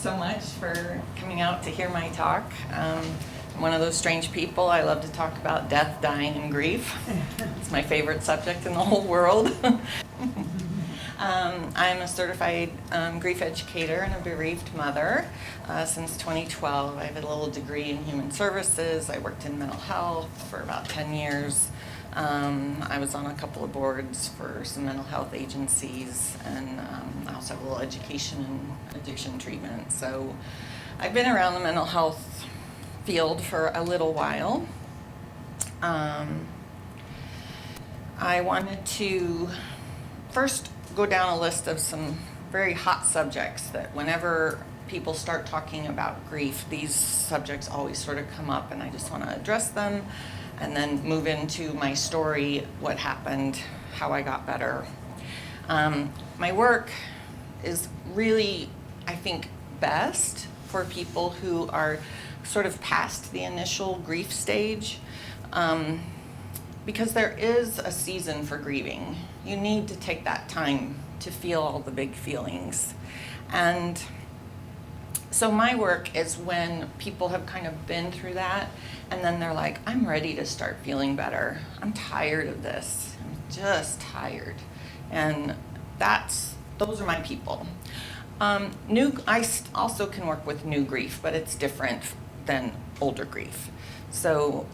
so much for coming out to hear my talk. I'm one of those strange people. I love to talk about death, dying, and grief. It's my favorite subject in the whole world. I'm a certified grief educator and a bereaved mother since 2012. I have a little degree in human services. I worked in mental health for about 10 years. I was on a couple of boards for some mental health agencies, and I also have a little education in addiction treatment. So I've been around the mental health field for a little while. I wanted to first go down a list of some very hot subjects that whenever people start talking about grief, these subjects always sort of come up, and I just want to address them and then move into my story, what happened, how I got better. My work is really, I think, best for people who are sort of past the initial grief stage, because there is a season for grieving. You need to take that time to feel all the big feelings. And so my work is when people have kind of been through that, and then they're like, I'm ready to start feeling better. I'm tired of this. I'm just tired. And those are my people. I also can work with new grief, but it's different than older grief. So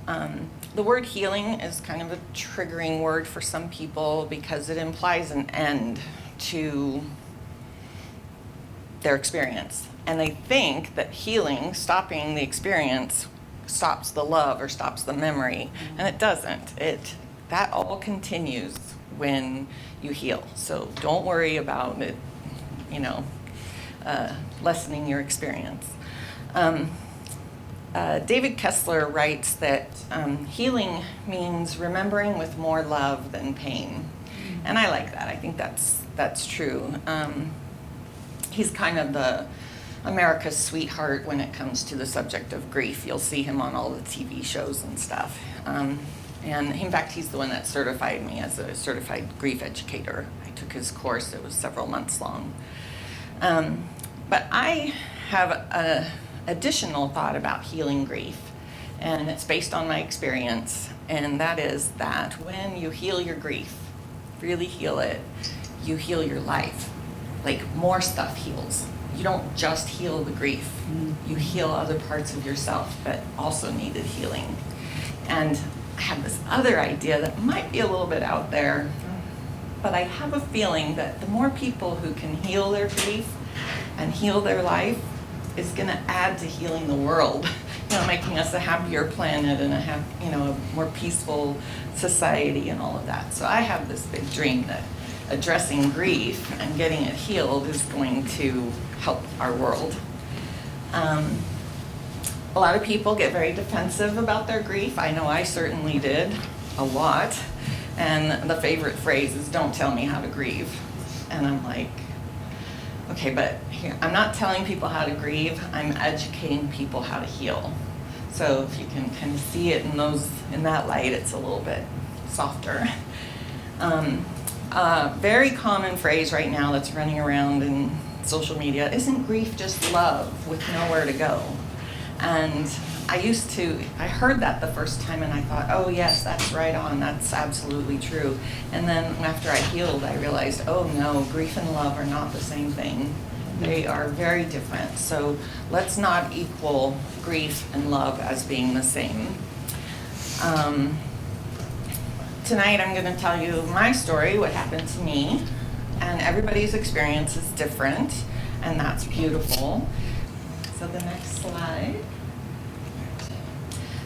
the word healing is kind of a triggering word for some people because it implies an end to their experience. And they think that healing, stopping the experience, stops the love or stops the memory, and it doesn't. That all continues when you heal. So don't worry about it, lessening your experience. David Kessler writes that healing means remembering with more love than pain. And I like that. I think that's true. He's kind of the America's sweetheart when it comes to the subject of grief. You'll see him on all the TV shows and stuff. And in fact, he's the one that certified me as a certified grief educator. I took his course. It was several months long. But I have an additional thought about healing grief, and it's based on my experience, and that is that when you heal your grief, really heal it, you heal your life. Like, more stuff heals. You don't just heal the grief. You heal other parts of yourself that also needed healing. And I have this other idea that might be a little bit out there, but I have a feeling that the more people who can heal their grief and heal their life is going to add to healing the world, making us a happier planet and a more peaceful society and all of that. So I have this big dream that addressing grief and getting it healed is going to help our world. A lot of people get very defensive about their grief. I know I certainly did, a lot. And the favorite phrase is, don't tell me how to grieve. And I'm like, okay, but here, I'm not telling people how to grieve, I'm educating people how to heal. So if you can kind of see it in that light, it's a little bit softer. Very common phrase right now that's running around in social media, isn't grief just love with nowhere to go? And I heard that the first time and I thought, oh yes, that's right on, that's absolutely true. And then after I healed, I realized, oh no, grief and love are not the same thing. They are very different. So let's not equal grief and love as being the same. Tonight I'm going to tell you my story, what happened to me, and everybody's experience is different, and that's beautiful. So the next slide.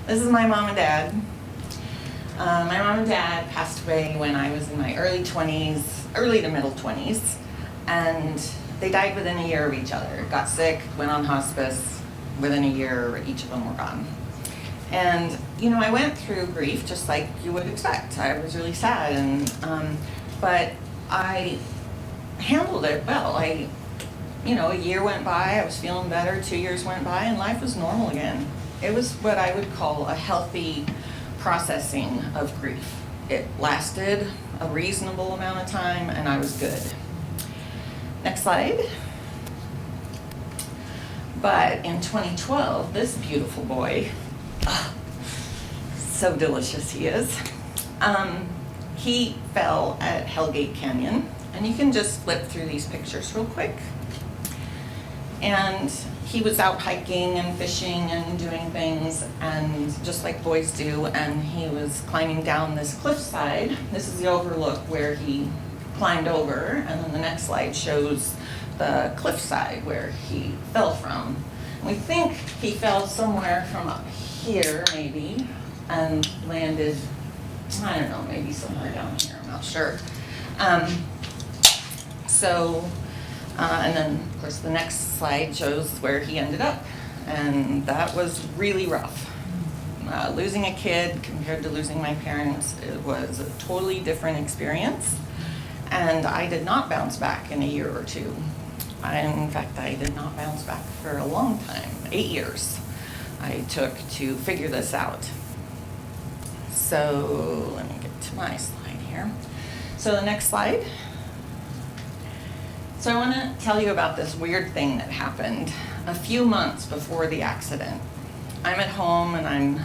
This is my mom and dad. My mom and dad passed away when I was in my early to middle 20s, and they died within a year of each other. Got sick, went on hospice. Within a year, each of them were gone. And, I went through grief just like you would expect. I was really sad, but I handled it well. A year went by, I was feeling better, 2 years went by, and life was normal again. It was what I would call a healthy processing of grief. It lasted a reasonable amount of time, and I was good. Next slide. But in 2012, this beautiful boy, so delicious he is, he fell at Hellgate Canyon. And you can just flip through these pictures real quick. And he was out hiking and fishing and doing things, and just like boys do, and he was climbing down this cliffside. This is the overlook where he climbed over, and then the next slide shows the cliffside where he fell from. And we think he fell somewhere from up here, maybe, and landed, I don't know, maybe somewhere down here, I'm not sure. And then, of course, the next slide shows where he ended up, and that was really rough. Losing a kid compared to losing my parents, it was a totally different experience, and I did not bounce back in a year or two. In fact, I did not bounce back for a long time, 8 years I took to figure this out. So let me get to my slide here. So the next slide. So I want to tell you about this weird thing that happened a few months before the accident. I'm at home and I'm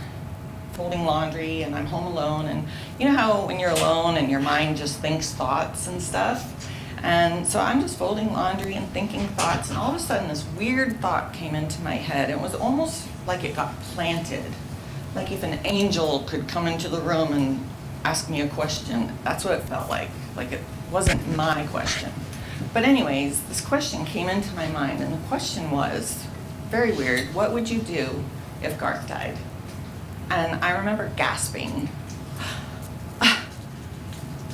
folding laundry and I'm home alone, and you know how when you're alone and your mind just thinks thoughts and stuff? And so I'm just folding laundry and thinking thoughts, and all of a sudden this weird thought came into my head. It was almost like it got planted, like if an angel could come into the room and ask me a question. That's what it felt like it wasn't my question. But anyways, this question came into my mind, and the question was, very weird, what would you do if Garth died? And I remember gasping,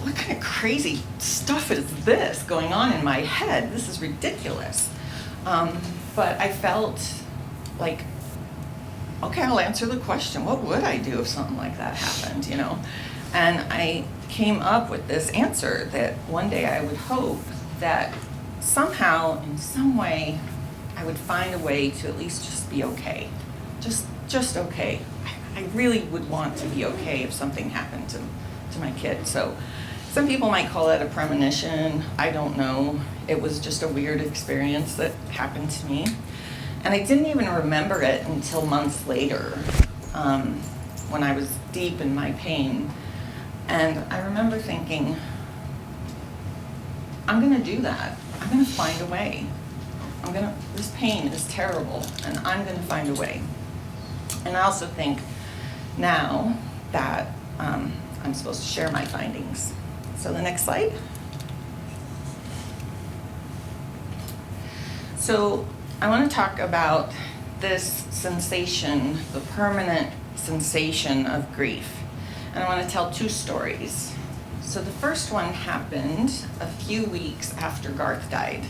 what kind of crazy stuff is this going on in my head? This is ridiculous. But I felt like, okay, I'll answer the question. What would I do if something like that happened, you know? And I came up with this answer that one day I would hope that somehow, in some way, I would find a way to at least just be okay. Just okay. I really would want to be okay if something happened to my kid. So some people might call that a premonition. I don't know. It was just a weird experience that happened to me. And I didn't even remember it until months later, when I was deep in my pain. And I remember thinking, I'm gonna do that. I'm gonna find a way. This pain is terrible, and I'm gonna find a way. And I also think now that I'm supposed to share my findings. So the next slide. So I want to talk about this sensation, the permanent sensation of grief. And I want to tell two stories. So the first one happened a few weeks after Garth died.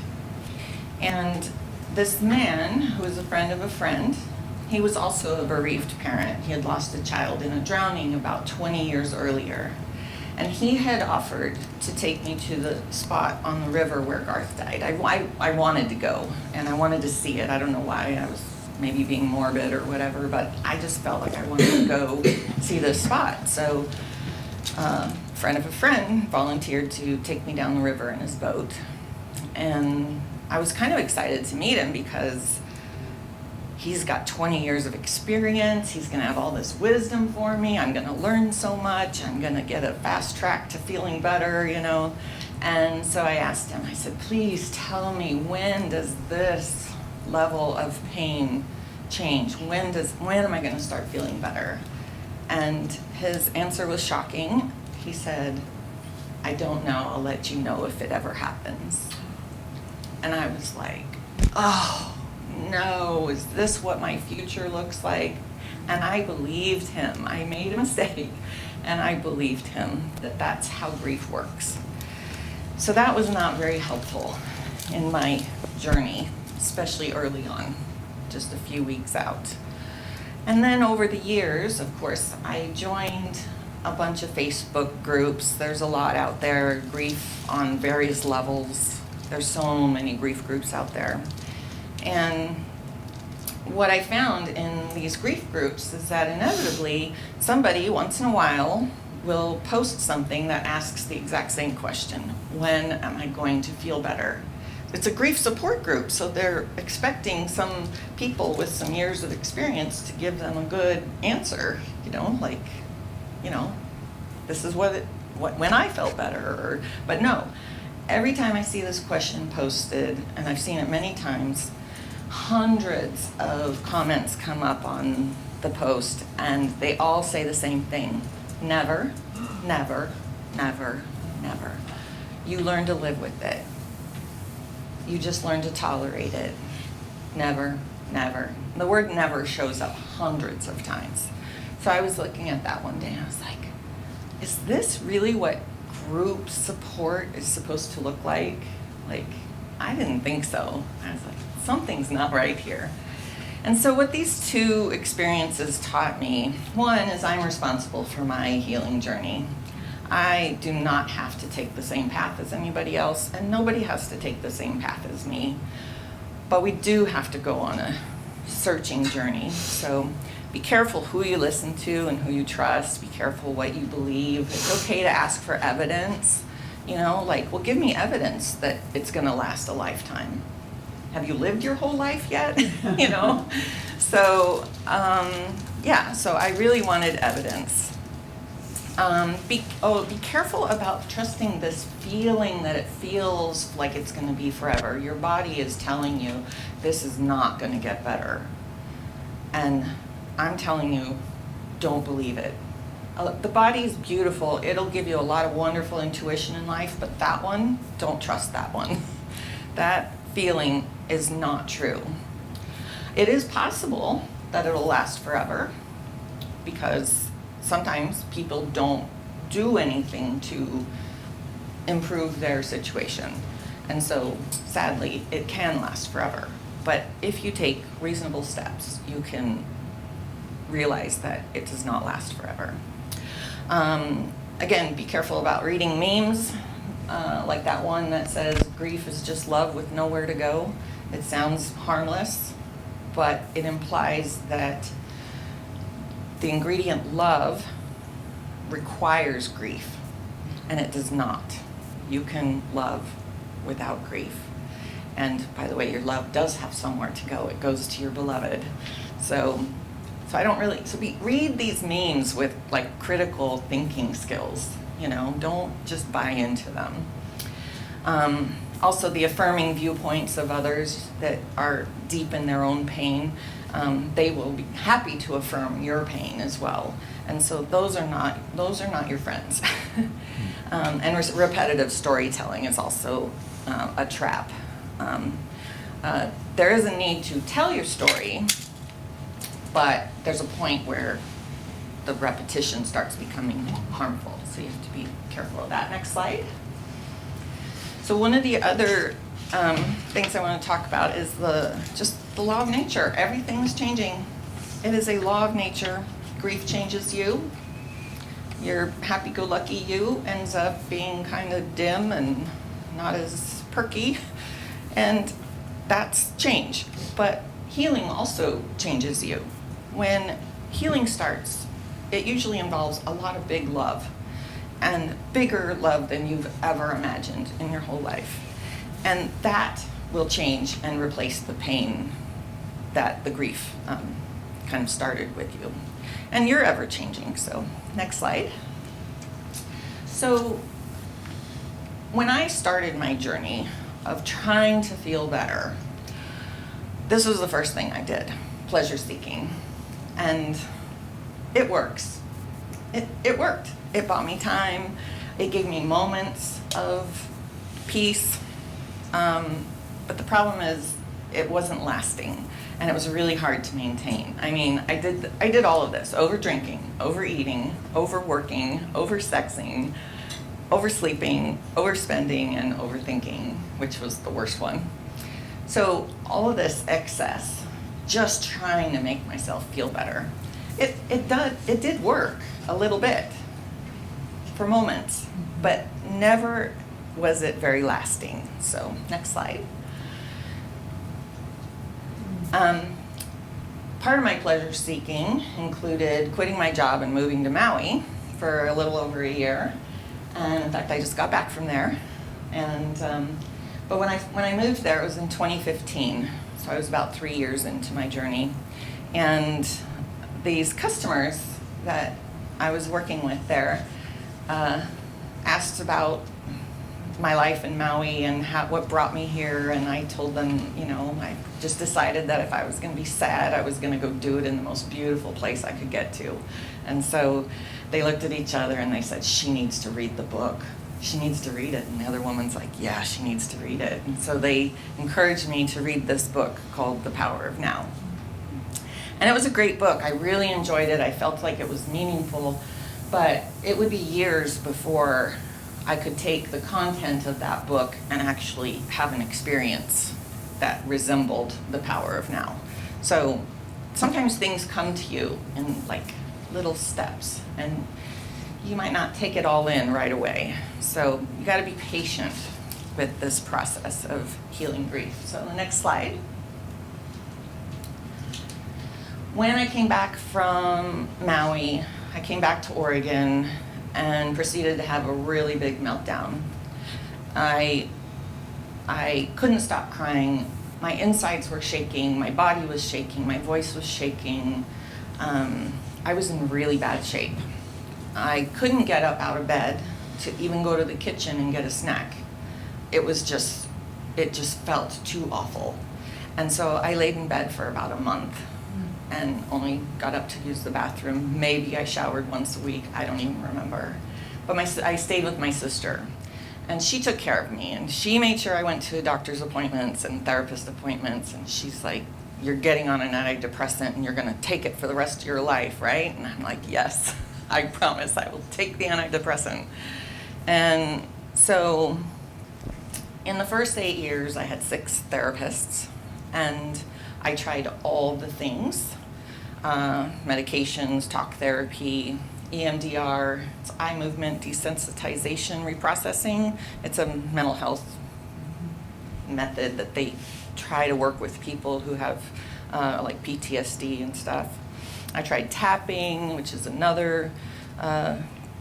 And this man, who was a friend of a friend, he was also a bereaved parent. He had lost a child in a drowning about 20 years earlier. And he had offered to take me to the spot on the river where Garth died. I wanted to go, and I wanted to see it. I don't know why. I was maybe being morbid or whatever, but I just felt like I wanted to go see this spot. So a friend of a friend volunteered to take me down the river in his boat. And I was kind of excited to meet him because he's got 20 years of experience. He's going to have all this wisdom for me. I'm going to learn so much. I'm going to get a fast track to feeling better, you know. And so I asked him, I said, please tell me, when does this level of pain change? When am I going to start feeling better? And his answer was shocking. He said, I don't know. I'll let you know if it ever happens. And I was like, oh, no, is this what my future looks like? And I believed him. I made a mistake, and I believed him that that's how grief works. So that was not very helpful in my journey, especially early on, just a few weeks out. And then over the years, of course, I joined a bunch of Facebook groups. There's a lot out there, grief on various levels. There's so many grief groups out there. And what I found in these grief groups is that inevitably somebody once in a while will post something that asks the exact same question: when am I going to feel better? it's a grief support group, so they're expecting some people with some years of experience to give them a good answer, like, this is when I felt better, but no. Every time I see this question posted, and I've seen it many times, hundreds of comments come up on the post, and they all say the same thing. Never, never, never, never. You learn to live with it. You just learn to tolerate it. Never, never. The word never shows up hundreds of times. So I was looking at that one day, and I was like, is this really what group support is supposed to look like? Like, I didn't think so. I was like, something's not right here. And so what these two experiences taught me, one is I'm responsible for my healing journey. I do not have to take the same path as anybody else, and nobody has to take the same path as me. But we do have to go on a searching journey. So be careful who you listen to and who you trust. Be careful what you believe. It's okay to ask for evidence. Well, give me evidence that it's going to last a lifetime. Have you lived your whole life yet? So, so I really wanted evidence. Be careful about trusting this feeling that it feels like it's going to be forever. Your body is telling you this is not going to get better. And I'm telling you, don't believe it. The body is beautiful. It'll give you a lot of wonderful intuition in life, but that one, don't trust that one. That feeling is not true. It is possible that it'll last forever, because sometimes people don't do anything to improve their situation. And so, sadly, it can last forever. But if you take reasonable steps, you can realize that it does not last forever. Again, be careful about reading memes, like that one that says, grief is just love with nowhere to go. It sounds harmless, but it implies that the ingredient love requires grief, and it does not. You can love without grief. And by the way, your love does have somewhere to go. It goes to your beloved. So I don't really, read these memes with like critical thinking skills, don't just buy into them. Also, the affirming viewpoints of others that are deep in their own pain, they will be happy to affirm your pain as well. And so those are not your friends. And repetitive storytelling is also a trap. There is a need to tell your story, but there's a point where the repetition starts becoming harmful. So you have to be careful of that. Next slide. So one of the other things I want to talk about is the law of nature. Everything is changing. It is a law of nature. Grief changes you. Your happy-go-lucky you ends up being kind of dim and not as perky. And that's change. But healing also changes you. When healing starts, it usually involves a lot of big love, and bigger love than you've ever imagined in your whole life. And that will change and replace the pain that the grief kind of started with you. And you're ever changing. So next slide. So when I started my journey of trying to feel better, this was the first thing I did, pleasure seeking. And it works. It worked. It bought me time. It gave me moments of peace. But the problem is it wasn't lasting, and it was really hard to maintain. I mean, I did all of this: over drinking, overeating, overworking, oversexing, oversleeping, overspending, and overthinking, which was the worst one. So all of this excess, just trying to make myself feel better. It did work a little bit for moments, but never was it very lasting. So next slide. Part of my pleasure seeking included quitting my job and moving to Maui for a little over a year. And in fact, I just got back from there. And But when I moved there, it was in 2015, so I was about 3 years into my journey. And these customers that I was working with there asked about my life in Maui and what brought me here, and I told them, you know, I just decided that if I was going to be sad, I was going to go do it in the most beautiful place I could get to. And so they looked at each other and they said, she needs to read the book. She needs to read it. And the other woman's like, yeah, she needs to read it. And so they encouraged me to read this book called The Power of Now. And it was a great book. I really enjoyed it. I felt like it was meaningful, but it would be years before I could take the content of that book and actually have an experience that resembled The Power of Now. So sometimes things come to you in like little steps, and you might not take it all in right away. So you got to be patient with this process of healing grief. So the next slide. When I came back from Maui, I came back to Oregon and proceeded to have a really big meltdown. I couldn't stop crying. My insides were shaking, my body was shaking, my voice was shaking. I was in really bad shape. I couldn't get up out of bed to even go to the kitchen and get a snack. It just felt too awful. And so I laid in bed for about a month and only got up to use the bathroom. Maybe I showered once a week, I don't even remember. But I stayed with my sister, and she took care of me, and she made sure I went to doctor's appointments and therapist appointments, and she's like, you're getting on an antidepressant and you're gonna take it for the rest of your life, right? And I'm like, yes, I promise I will take the antidepressant. And so in the first 8 years, I had 6 therapists, and I tried all the things. Medications, talk therapy, EMDR, it's eye movement desensitization reprocessing. It's a mental health method that they try to work with people who have like PTSD and stuff. I tried tapping, which is another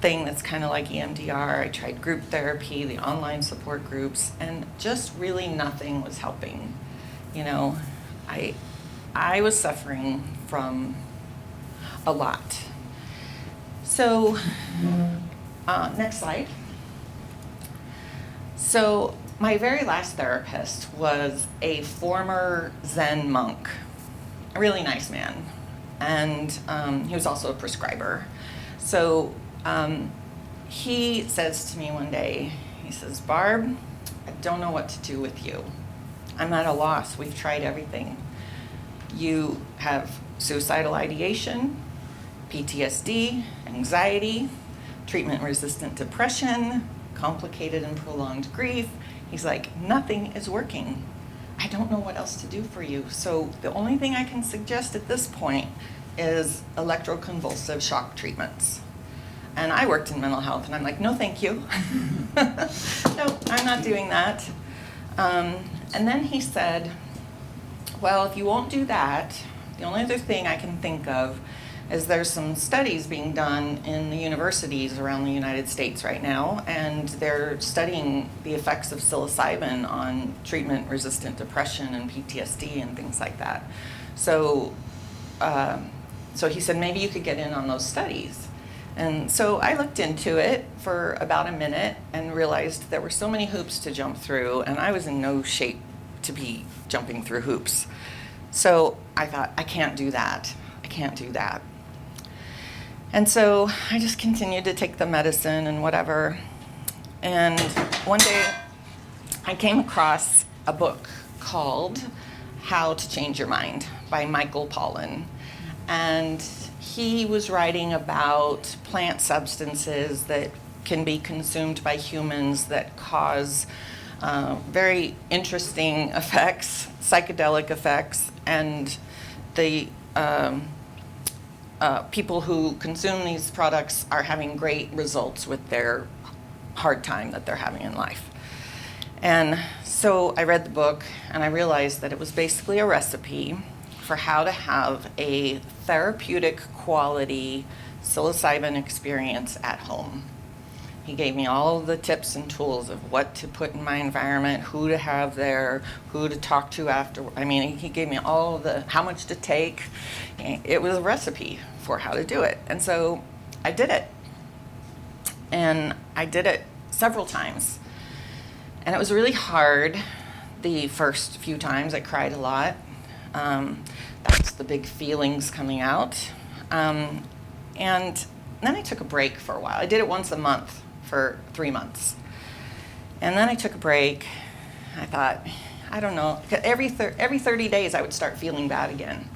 thing that's kind of like EMDR. I tried group therapy, the online support groups, and just really nothing was helping. You know, I was suffering from a lot. So, next slide. So, my very last therapist was a former Zen monk, a really nice man, and he was also a prescriber. So, he says to me one day, he says, Barb, I don't know what to do with you. I'm at a loss. We've tried everything. You have suicidal ideation, PTSD, anxiety, treatment-resistant depression, complicated and prolonged grief. He's like, nothing is working. I don't know what else to do for you. So the only thing I can suggest at this point is electroconvulsive shock treatments. And I worked in mental health, and I'm like, no, thank you. No, I'm not doing that. And then he said, well, if you won't do that, the only other thing I can think of is there's some studies being done in the universities around the United States right now, and they're studying the effects of psilocybin on treatment-resistant depression and PTSD and things like that. So he said, maybe you could get in on those studies. And so I looked into it for about a minute and realized there were so many hoops to jump through, and I was in no shape to be jumping through hoops. So I thought, I can't do that. I can't do that. And so I just continued to take the medicine and whatever. And one day I came across a book called How to Change Your Mind by Michael Pollan. And he was writing about plant substances that can be consumed by humans that cause very interesting effects, psychedelic effects, and the people who consume these products are having great results with their hard time that they're having in life. And so I read the book, and I realized that it was basically a recipe for how to have a therapeutic quality psilocybin experience at home. He gave me all the tips and tools of what to put in my environment, who to have there, who to talk to after. I mean, he gave me all the, how much to take. It was a recipe for how to do it. And so I did it. And I did it several times. And it was really hard the first few times. I cried a lot. That's the big feelings coming out. And then I took a break for a while. I did it once a month for 3 months. And then I took a break. I thought, I don't know, every 30 days I would start feeling bad again.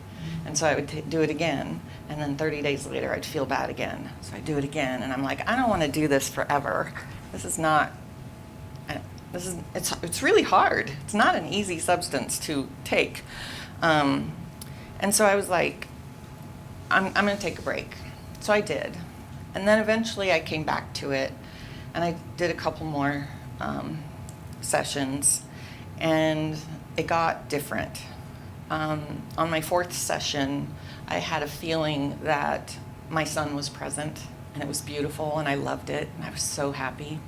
And so I would do it again. And then 30 days later I'd feel bad again. So I'd do it again. And I'm like, I don't want to do this forever. This is not, it's really hard. It's not an easy substance to take. And so I was like, I'm going to take a break. So I did. And then eventually I came back to it, and I did a couple more sessions, and it got different. On my 4th session, I had a feeling that my son was present, and it was beautiful, and I loved it, and I was so happy.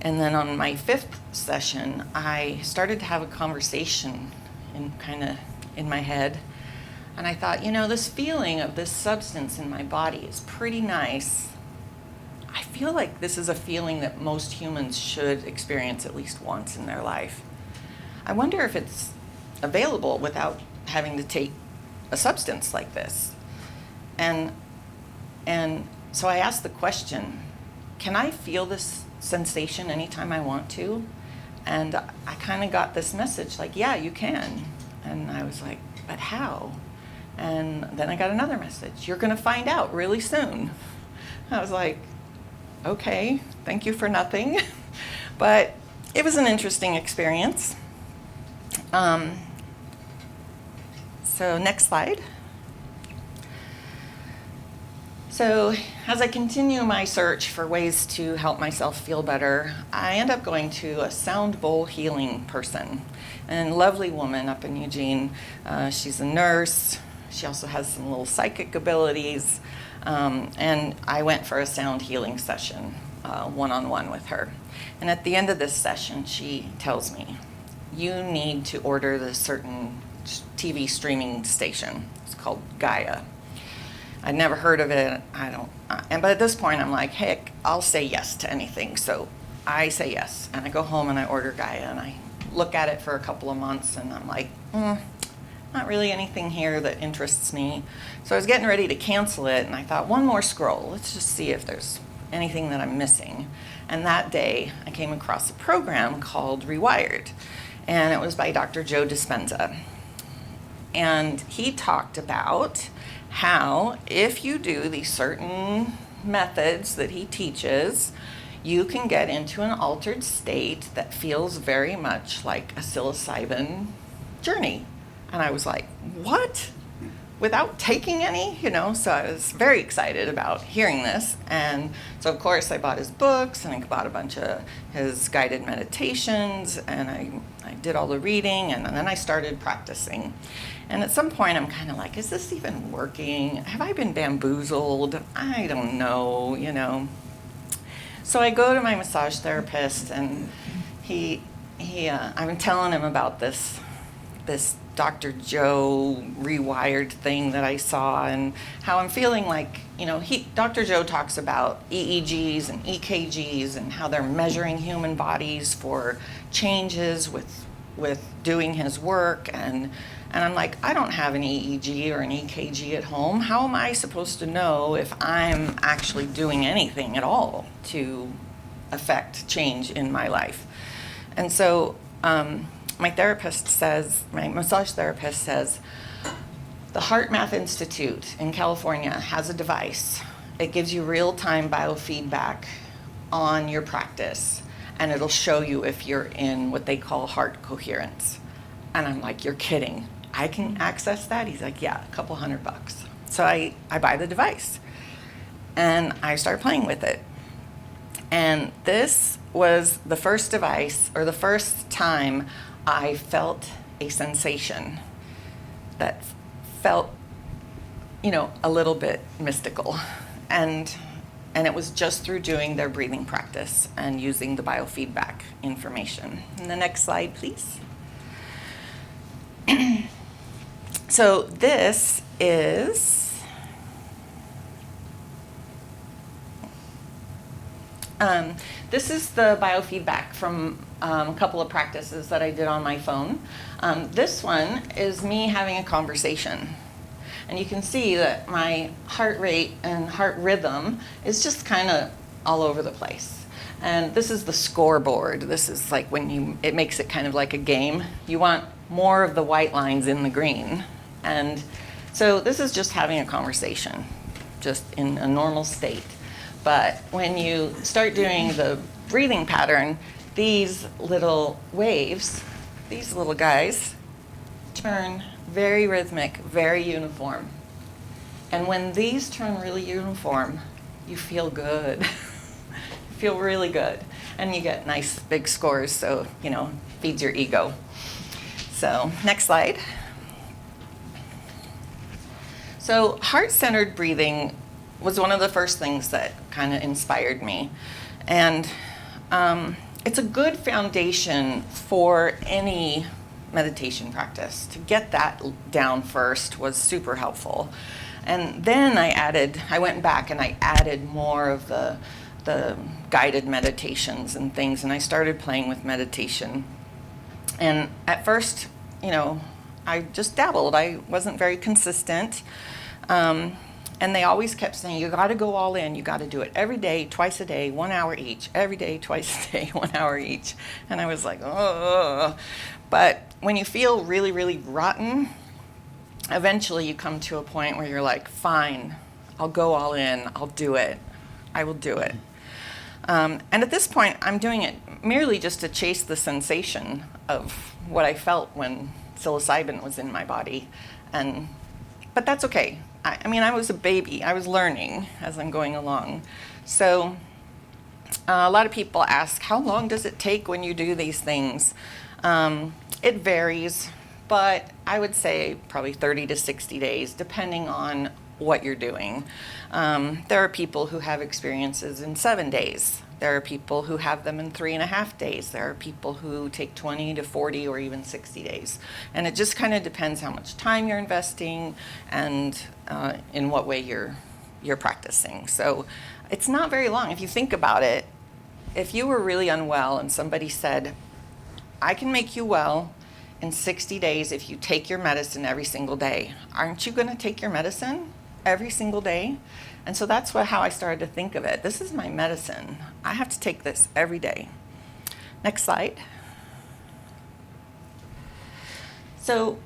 And then on my 5th session, I started to have a conversation in my head. And I thought, this feeling of this substance in my body is pretty nice. I feel like this is a feeling that most humans should experience at least once in their life. I wonder if it's available without having to take a substance like this. And so I asked the question, can I feel this sensation anytime I want to? And I kind of got this message like, yeah, you can. And I was like, but how? And then I got another message, you're going to find out really soon. I was like, okay, thank you for nothing. But it was an interesting experience. So next slide. So as I continue my search for ways to help myself feel better, I end up going to a sound bowl healing person, a lovely woman up in Eugene. She's a nurse. She also has some little psychic abilities. And I went for a sound healing session, one-on-one with her. And at the end of this session, she tells me, you need to order this certain TV streaming station. It's called Gaia. I'd never heard of it. But at this point, I'm like, heck, I'll say yes to anything. So I say yes, and I go home and I order Gaia, and I look at it for a couple of months, and I'm like, not really anything here that interests me. So I was getting ready to cancel it, and I thought, one more scroll. Let's just see if there's anything that I'm missing. And that day, I came across a program called Rewired, and it was by Dr. Joe Dispenza. And he talked about how if you do these certain methods that he teaches, you can get into an altered state that feels very much like a psilocybin journey. And I was like, what? Without taking any, So I was very excited about hearing this. And so, of course, I bought his books, and I bought a bunch of his guided meditations, and I did all the reading, and then I started practicing. And at some point, I'm kind of like, is this even working? Have I been bamboozled? I don't know, So I go to my massage therapist, and I'm telling him about this Dr. Joe Rewired thing that I saw, and how I'm feeling like, Dr. Joe talks about EEGs and EKGs and how they're measuring human bodies for changes with doing his work, and I'm like, I don't have an EEG or an EKG at home. How am I supposed to know if I'm actually doing anything at all to affect change in my life? And so my massage therapist says, the Heart Math Institute in California has a device. It gives you real-time biofeedback on your practice, and it'll show you if you're in what they call heart coherence. And I'm like, you're kidding. I can access that? He's like, yeah, a couple $100. So I buy the device, and I start playing with it. And this was the first device, or the first time I felt a sensation that felt, a little bit mystical. And And it was just through doing their breathing practice and using the biofeedback information. And the next slide, please. So this is the biofeedback from a couple of practices that I did on my phone. This one is me having a conversation. And you can see that my heart rate and heart rhythm is just kind of all over the place. And this is the scoreboard. This is like when it makes it kind of like a game. You want more of the white lines in the green. And so this is just having a conversation, just in a normal state. But when you start doing the breathing pattern, these little waves, these little guys, turn very rhythmic, very uniform. And when these turn really uniform, you feel good. You feel really good. And you get nice big scores, so, feeds your ego. So, next slide. So, heart-centered breathing was one of the first things that kind of inspired me. And it's a good foundation for any meditation practice. To get that down first was super helpful. And then I went back and I added more of the guided meditations and things, and I started playing with meditation. And at first, I just dabbled. I wasn't very consistent. And they always kept saying, you got to go all in. You got to do it every day, twice a day, 1 hour each. Every day, twice a day, 1 hour each. And I was like, oh. But when you feel really, really rotten, eventually you come to a point where you're like, fine, I'll go all in. I'll do it. I will do it. And at this point, I'm doing it merely just to chase the sensation of what I felt when psilocybin was in my body. But that's okay. I was a baby. I was learning as I'm going along. So a lot of people ask, how long does it take when you do these things? It varies, but I would say probably 30 to 60 days, depending on what you're doing. There are people who have experiences in 7 days. There are people who have them in 3.5 days. There are people who take 20 to 40 or even 60 days. And it just kind of depends how much time you're investing and in what way you're practicing. So it's not very long. If you think about it, if you were really unwell and somebody said, I can make you well in 60 days if you take your medicine every single day, aren't you going to take your medicine every single day? And so that's how I started to think of it. This is my medicine. I have to take this every day. Next slide. So,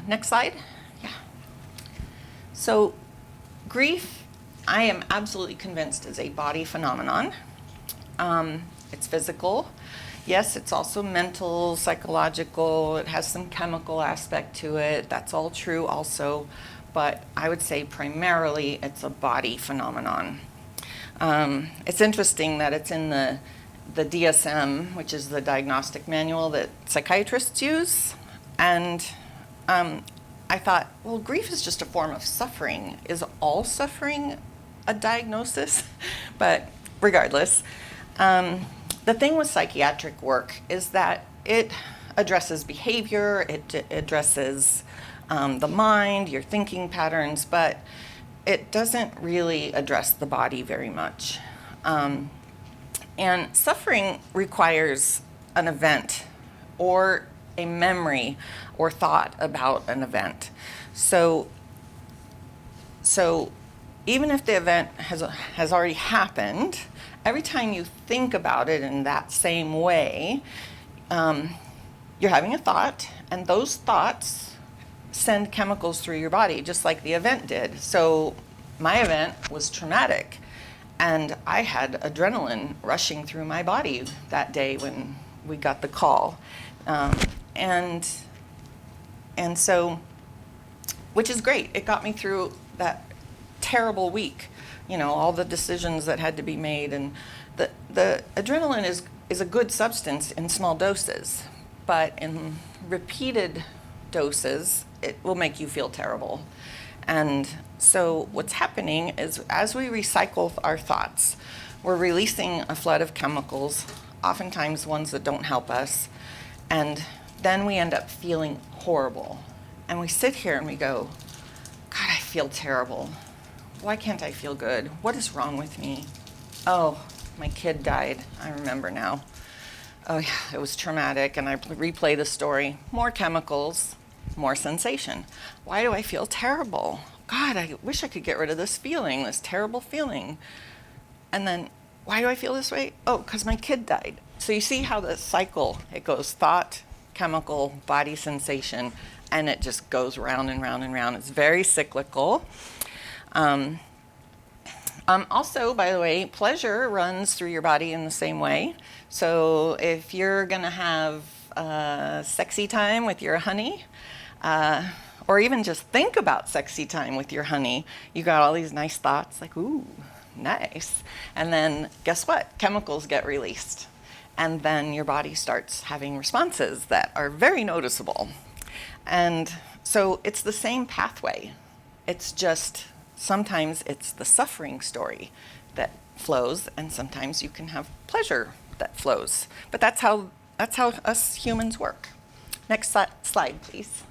next slide. Yeah. So, grief, I am absolutely convinced, is a body phenomenon. It's physical. Yes, it's also mental, psychological. It has some chemical aspect to it. That's all true also. But I would say primarily it's a body phenomenon. It's interesting that it's in the DSM, which is the diagnostic manual that psychiatrists use. And I thought, well, grief is just a form of suffering. Is all suffering a diagnosis? But regardless, the thing with psychiatric work is that it addresses behavior, it addresses the mind, your thinking patterns, but it doesn't really address the body very much. And suffering requires an event or a memory or thought about an event. So even if the event has already happened, every time you think about it in that same way, you're having a thought, and those thoughts send chemicals through your body, just like the event did. So my event was traumatic, and I had adrenaline rushing through my body that day when we got the call. And so, which is great. It got me through that terrible week, all the decisions that had to be made. And the adrenaline is a good substance in small doses, but in repeated doses, it will make you feel terrible. And so what's happening is as we recycle our thoughts, we're releasing a flood of chemicals, oftentimes ones that don't help us, and then we end up feeling horrible. And we sit here and we go, God, I feel terrible. Why can't I feel good? What is wrong with me? Oh, my kid died. I remember now. Oh yeah, it was traumatic, and I replay the story. More chemicals, more sensation. Why do I feel terrible? God, I wish I could get rid of this feeling, this terrible feeling. And then, why do I feel this way? Oh, because my kid died. So you see how the cycle, it goes thought, chemical, body sensation, and it just goes round and round and round. It's very cyclical. Also, by the way, pleasure runs through your body in the same way. So if you're going to have sexy time with your honey, or even just think about sexy time with your honey, you got all these nice thoughts like, ooh, nice. And then guess what? Chemicals get released. And then your body starts having responses that are very noticeable. And so it's the same pathway. It's just sometimes it's the suffering story that flows, and sometimes you can have pleasure that flows. But that's how us humans work. Next slide, please.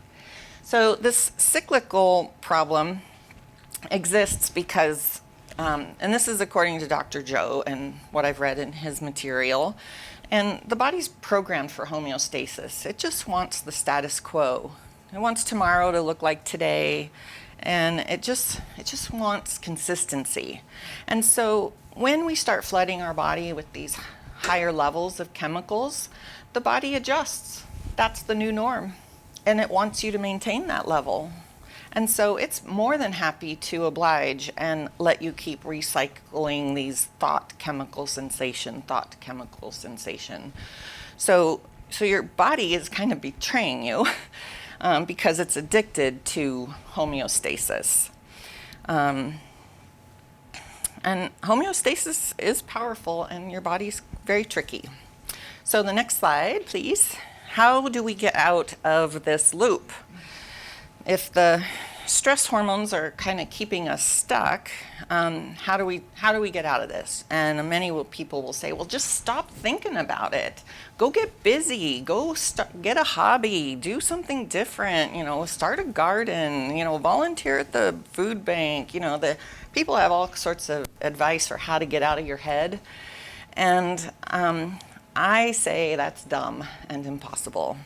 So this cyclical problem exists because, and this is according to Dr. Joe and what I've read in his material, and the body's programmed for homeostasis. It just wants the status quo. It wants tomorrow to look like today, and it just wants consistency. And so when we start flooding our body with these higher levels of chemicals, the body adjusts. That's the new norm, and it wants you to maintain that level. And so it's more than happy to oblige and let you keep recycling these thought, chemical sensation. So your body is kind of betraying you because it's addicted to homeostasis. And homeostasis is powerful, and your body's very tricky. So the next slide, please. How do we get out of this loop? If the stress hormones are kind of keeping us stuck, how do we get out of this? And many people will say, well, just stop thinking about it. Go get busy. Go get a hobby. Do something different. Start a garden. Volunteer at the food bank. The people have all sorts of advice for how to get out of your head, and I say that's dumb and impossible.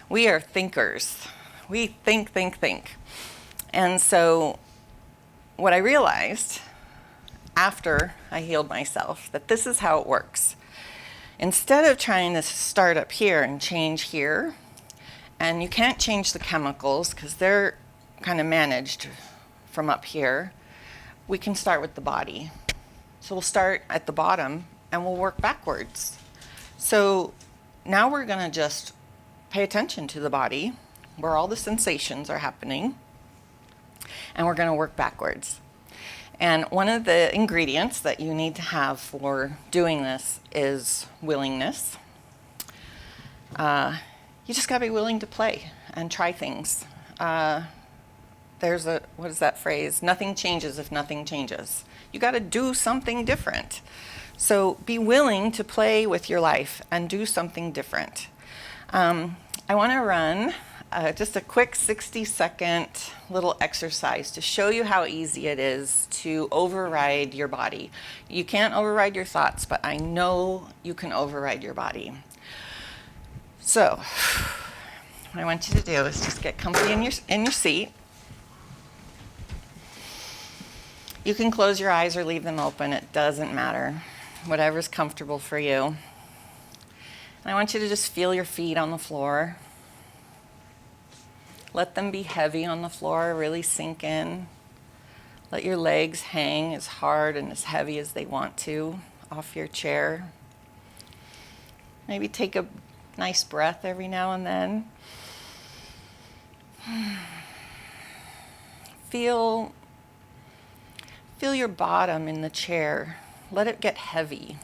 We are thinkers. We think. And so what I realized after I healed myself, that this is how it works. Instead of trying to start up here and change here, and you can't change the chemicals because they're kind of managed from up here, we can start with the body. So we'll start at the bottom and we'll work backwards. So now we're going to just pay attention to the body, where all the sensations are happening, and we're going to work backwards. And one of the ingredients that you need to have for doing this is willingness. You just got to be willing to play and try things. There's what is that phrase? Nothing changes if nothing changes. You got to do something different. So be willing to play with your life and do something different. I want to run just a quick 60-second little exercise to show you how easy it is to override your body. You can't override your thoughts, but I know you can override your body. So what I want you to do is just get comfy in your seat. You can close your eyes or leave them open. It doesn't matter. Whatever's comfortable for you. And I want you to just feel your feet on the floor. Let them be heavy on the floor, really sink in. Let your legs hang as hard and as heavy as they want to off your chair. Maybe take a nice breath every now and then. Feel your bottom in the chair. Let it get heavy,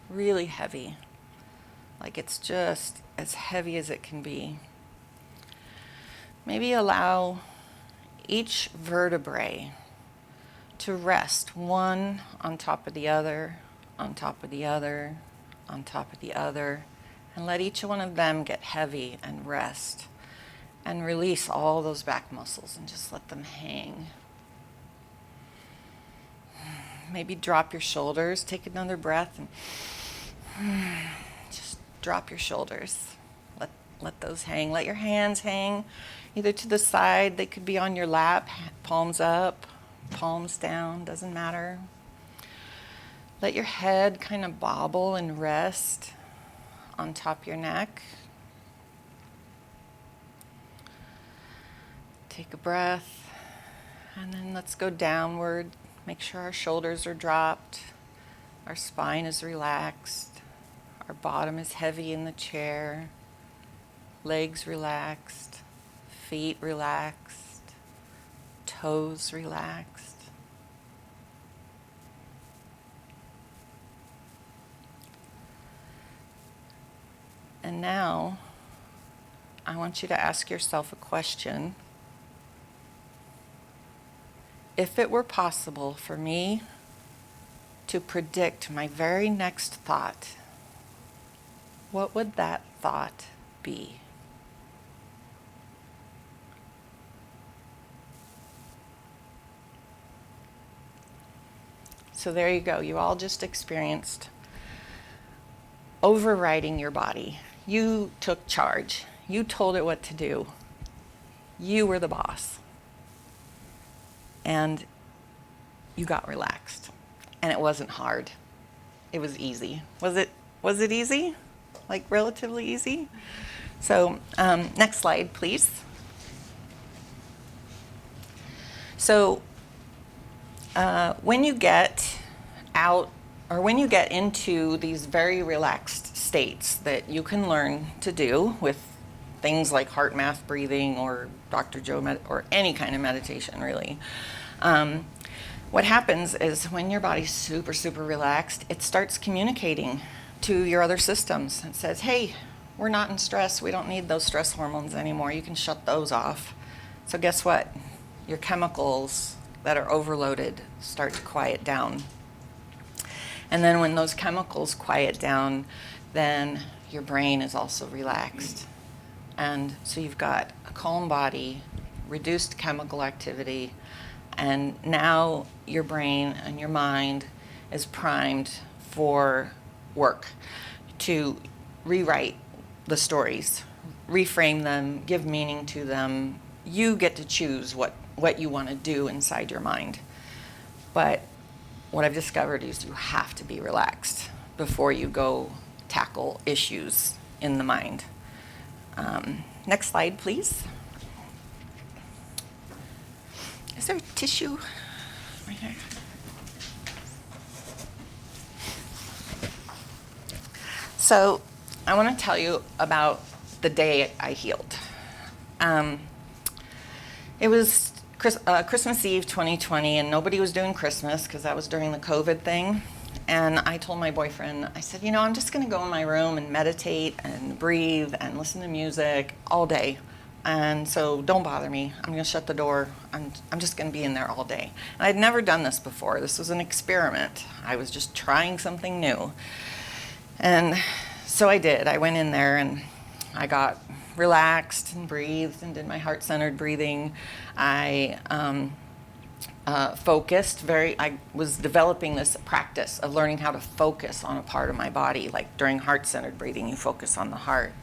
really heavy. Like it's just as heavy as it can be. Maybe allow each vertebrae to rest one on top of the other, on top of the other, on top of the other, and let each one of them get heavy and rest. And release all those back muscles and just let them hang. Maybe drop your shoulders, take another breath, and just drop your shoulders. Let those hang. Let your hands hang either to the side, they could be on your lap, palms up, palms down, doesn't matter. Let your head kind of bobble and rest on top of your neck. Take a breath, and then let's go downward. Make sure our shoulders are dropped, our spine is relaxed, our bottom is heavy in the chair, legs relaxed, feet relaxed, toes relaxed. And now, I want you to ask yourself a question. If it were possible for me to predict my very next thought, what would that thought be? So there you go. You all just experienced overriding your body. You took charge. You told it what to do. You were the boss. And you got relaxed. And it wasn't hard. It was easy. Was it easy? Like relatively easy? So next slide, please. So when you get out, or when you get into these very relaxed states that you can learn to do with things like heart math breathing or Dr. Joe or any kind of meditation, really. What happens is when your body's super, super relaxed, it starts communicating to your other systems. It says, hey, we're not in stress. We don't need those stress hormones anymore. You can shut those off. So guess what? Your chemicals that are overloaded start to quiet down. And then when those chemicals quiet down, then your brain is also relaxed. And so you've got a calm body, reduced chemical activity, and now your brain and your mind is primed for work to rewrite the stories, reframe them, give meaning to them. You get to choose what you want to do inside your mind. But what I've discovered is you have to be relaxed before you go tackle issues in the mind. Next slide, please. Is there tissue right here? So I want to tell you about the day I healed. It was Christmas Eve 2020, and nobody was doing Christmas because that was during the COVID thing. And I told my boyfriend, I said, I'm just going to go in my room and meditate and breathe and listen to music all day. And so don't bother me. I'm going to shut the door. I'm just going to be in there all day. And I'd never done this before. This was an experiment. I was just trying something new. And so I did. I went in there and I got relaxed and breathed and did my heart-centered breathing. I focused I was developing this practice of learning how to focus on a part of my body. Like during heart-centered breathing, you focus on the heart.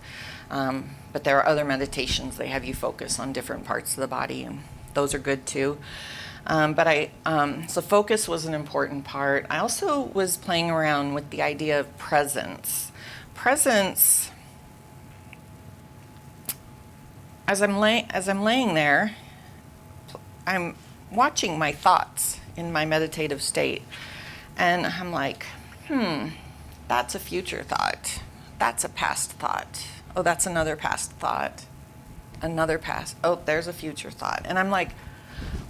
But there are other meditations, they have you focus on different parts of the body, and those are good too. So focus was an important part. I also was playing around with the idea of presence. Presence, as I'm laying there, I'm watching my thoughts in my meditative state, and I'm like, that's a future thought. That's a past thought. Oh, that's another past thought. Another past. Oh, there's a future thought. And I'm like,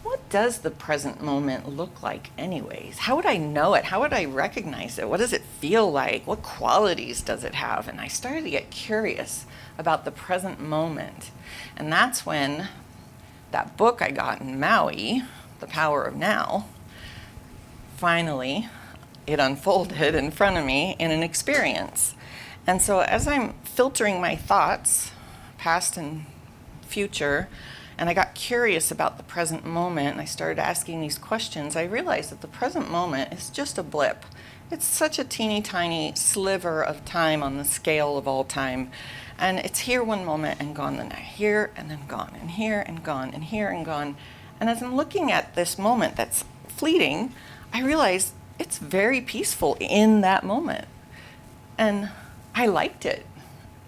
what does the present moment look like anyways? How would I know it? How would I recognize it? What does it feel like? What qualities does it have? And I started to get curious about the present moment. And that's when that book I got in Maui, The Power of Now, finally, it unfolded in front of me in an experience. And so as I'm filtering my thoughts, past and future, and I got curious about the present moment, and I started asking these questions, I realized that the present moment is just a blip. It's such a teeny tiny sliver of time on the scale of all time. And it's here one moment and gone the next, here and then gone, and here and gone, and here and gone. And as I'm looking at this moment that's fleeting, I realized it's very peaceful in that moment. And I liked it.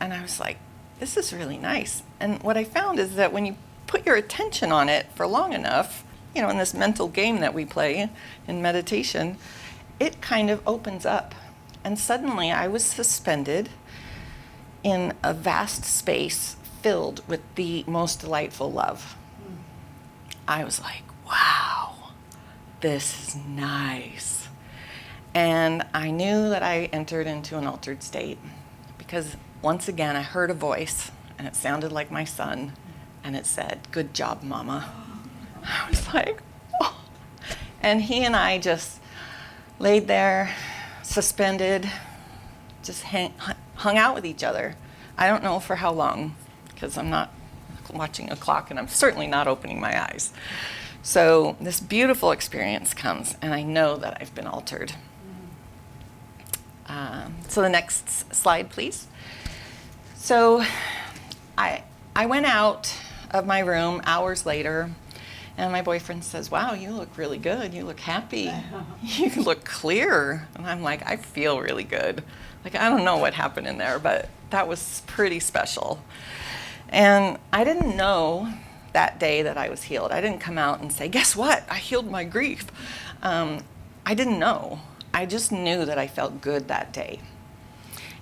And I was like, this is really nice. And what I found is that when you put your attention on it for long enough, in this mental game that we play in meditation, it kind of opens up. And suddenly I was suspended in a vast space filled with the most delightful love. I was like, wow, this is nice. And I knew that I entered into an altered state because once again I heard a voice, and it sounded like my son, and it said, "Good job, Mama." I was like, oh. And he and I just laid there, suspended, just hung out with each other. I don't know for how long, because I'm not watching a clock, and I'm certainly not opening my eyes. So this beautiful experience comes, and I know that I've been altered. So the next slide, please. So I went out of my room hours later, and my boyfriend says, "Wow, you look really good. You look happy. You look clear." And I'm like, I feel really good. Like, I don't know what happened in there, but that was pretty special. And I didn't know that day that I was healed. I didn't come out and say, "Guess what? I healed my grief." I didn't know. I just knew that I felt good that day.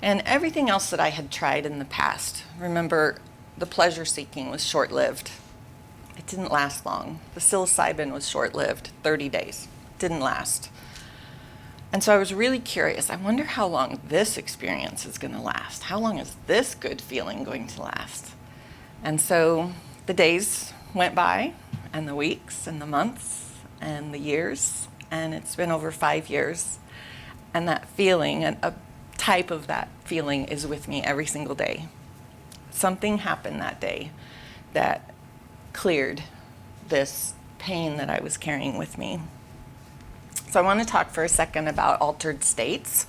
And everything else that I had tried in the past, remember, the pleasure seeking was short-lived. It didn't last long. The psilocybin was short-lived, 30 days. Didn't last. And so I was really curious. I wonder how long this experience is going to last. How long is this good feeling going to last? And so the days went by, and the weeks, and the months, and the years, and it's been over 5 years. And that feeling, and a type of that feeling, is with me every single day. Something happened that day that cleared this pain that I was carrying with me. So I want to talk for a second about altered states.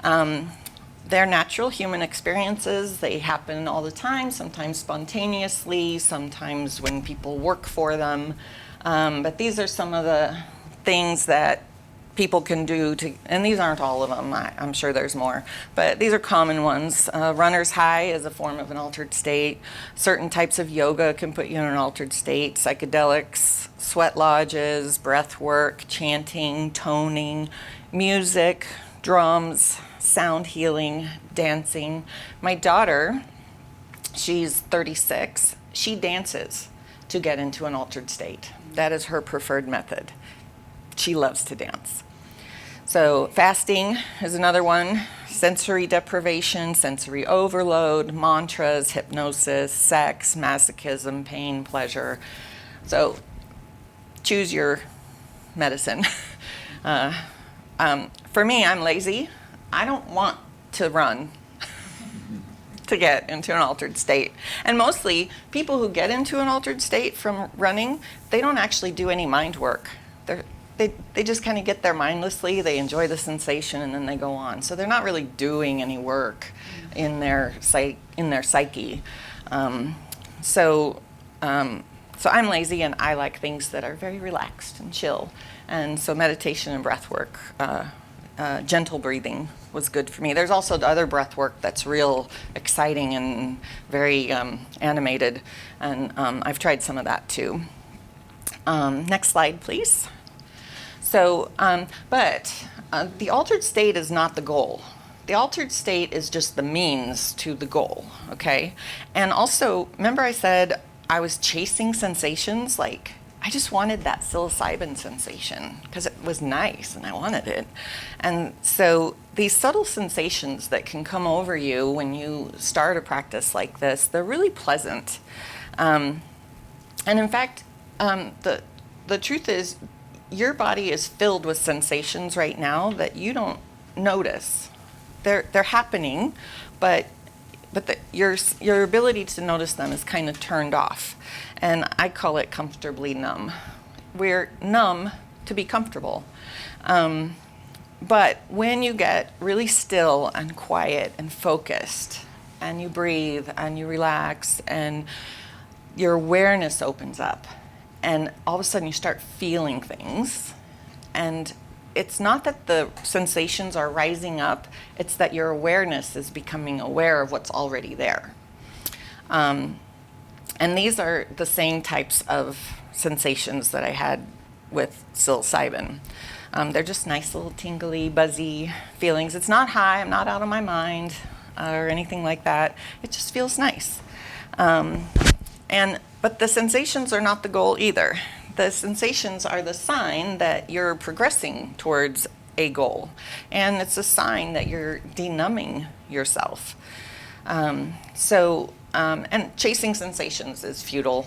They're natural human experiences. They happen all the time, sometimes spontaneously, sometimes when people work for them. But these are some of the things that people can do to, and these aren't all of them, I'm sure there's more, but these are common ones. Runner's high is a form of an altered state. Certain types of yoga can put you in an altered state. Psychedelics, sweat lodges, breath work, chanting, toning, music, drums, sound healing, dancing. My daughter, she's 36, she dances to get into an altered state. That is her preferred method. She loves to dance. So fasting is another one. Sensory deprivation, sensory overload, mantras, hypnosis, sex, masochism, pain, pleasure. So choose your medicine. For me, I'm lazy. I don't want to run to get into an altered state. And mostly, people who get into an altered state from running, they don't actually do any mind work. They just kind of get there mindlessly, they enjoy the sensation, and then they go on. So they're not really doing any work in their psyche. So I'm lazy, and I like things that are very relaxed and chill. And so meditation and breath work, gentle breathing was good for me. There's also the other breath work that's real exciting and very animated, and I've tried some of that too. Next slide, please. So, but the altered state is not the goal. The altered state is just the means to the goal, okay? And also, remember I said I was chasing sensations? Like, I just wanted that psilocybin sensation because it was nice and I wanted it. And so these subtle sensations that can come over you when you start a practice like this, they're really pleasant. And in fact, the truth is, your body is filled with sensations right now that you don't notice. They're happening, but your ability to notice them is kind of turned off. And I call it comfortably numb. We're numb to be comfortable. But when you get really still and quiet and focused, and you breathe and you relax, and your awareness opens up, and all of a sudden you start feeling things, and it's not that the sensations are rising up, it's that your awareness is becoming aware of what's already there. And these are the same types of sensations that I had with psilocybin. They're just nice little tingly, buzzy feelings. It's not high, I'm not out of my mind or anything like that. It just feels nice. But the sensations are not the goal either. The sensations are the sign that you're progressing towards a goal. And it's a sign that you're denumbing yourself. And chasing sensations is futile.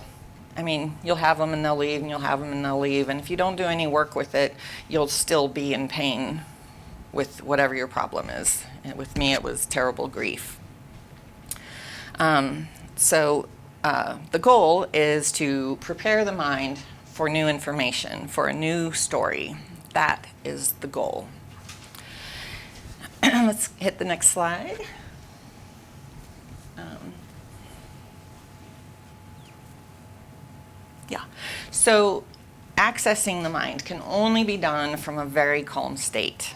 I mean, you'll have them and they'll leave, and you'll have them and they'll leave. And if you don't do any work with it, you'll still be in pain with whatever your problem is. And with me, it was terrible grief. The goal is to prepare the mind for new information, for a new story. That is the goal. Let's hit the next slide. So accessing the mind can only be done from a very calm state.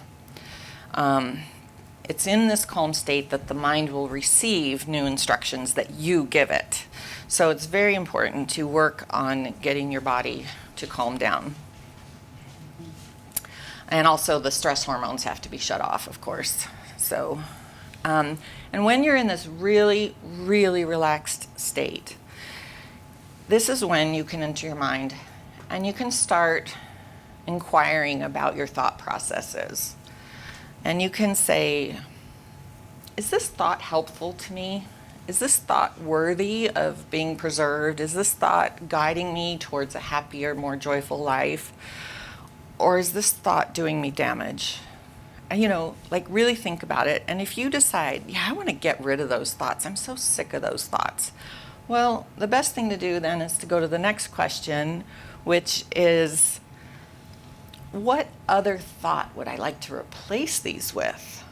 It's in this calm state that the mind will receive new instructions that you give it. So it's very important to work on getting your body to calm down. And also the stress hormones have to be shut off, of course. So, and when you're in this really, really relaxed state, this is when you can enter your mind and you can start inquiring about your thought processes. And you can say, is this thought helpful to me? Is this thought worthy of being preserved? Is this thought guiding me towards a happier, more joyful life? Or is this thought doing me damage? And, really think about it. And if you decide, I want to get rid of those thoughts, I'm so sick of those thoughts. Well, the best thing to do then is to go to the next question, which is, what other thought would I like to replace these with?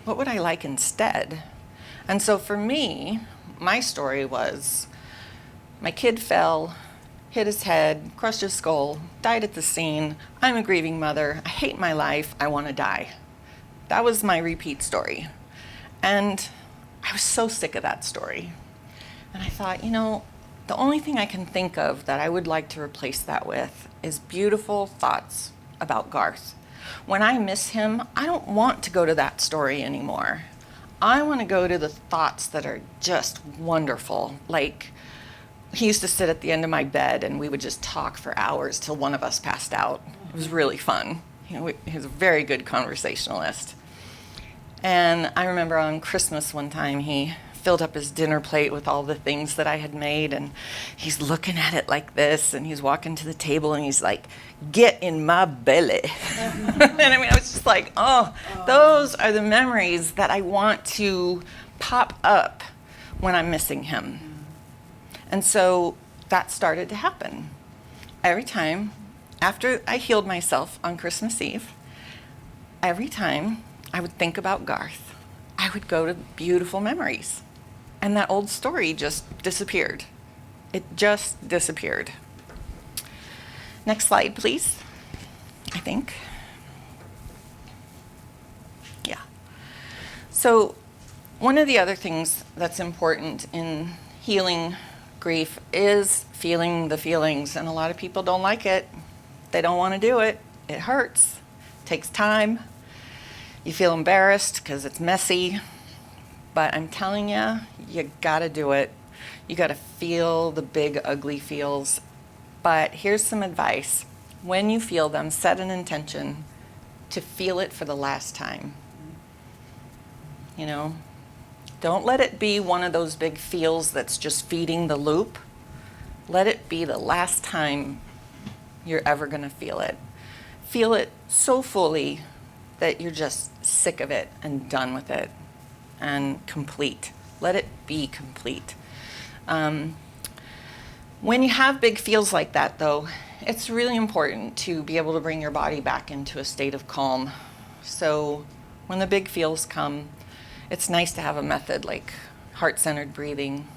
What would I like instead? And so for me, my story was, my kid fell, hit his head, crushed his skull, died at the scene. I'm a grieving mother. I hate my life. I want to die. That was my repeat story. And I was so sick of that story. And I thought, the only thing I can think of that I would like to replace that with is beautiful thoughts about Garth. When I miss him, I don't want to go to that story anymore. I want to go to the thoughts that are just wonderful. Like, he used to sit at the end of my bed and we would just talk for hours till one of us passed out. It was really fun. He was a very good conversationalist. And I remember on Christmas one time, he filled up his dinner plate with all the things that I had made, and he's looking at it like this, and he's walking to the table and he's like, "Get in my belly." And I was just like, those are the memories that I want to pop up when I'm missing him. And so that started to happen. Every time, after I healed myself on Christmas Eve, every time I would think about Garth, I would go to beautiful memories. And that old story just disappeared. It just disappeared. Next slide, please. I think. Yeah. So one of the other things that's important in healing grief is feeling the feelings. And a lot of people don't like it. They don't want to do it. It hurts. It takes time. You feel embarrassed because it's messy. But I'm telling you, you gotta do it. You gotta feel the big, ugly feels. But here's some advice. When you feel them, set an intention to feel it for the last time. Don't let it be one of those big feels that's just feeding the loop. Let it be the last time you're ever going to feel it. Feel it so fully that you're just sick of it and done with it and complete. Let it be complete. When you have big feels like that, though, it's really important to be able to bring your body back into a state of calm. So when the big feels come, it's nice to have a method like heart-centered breathing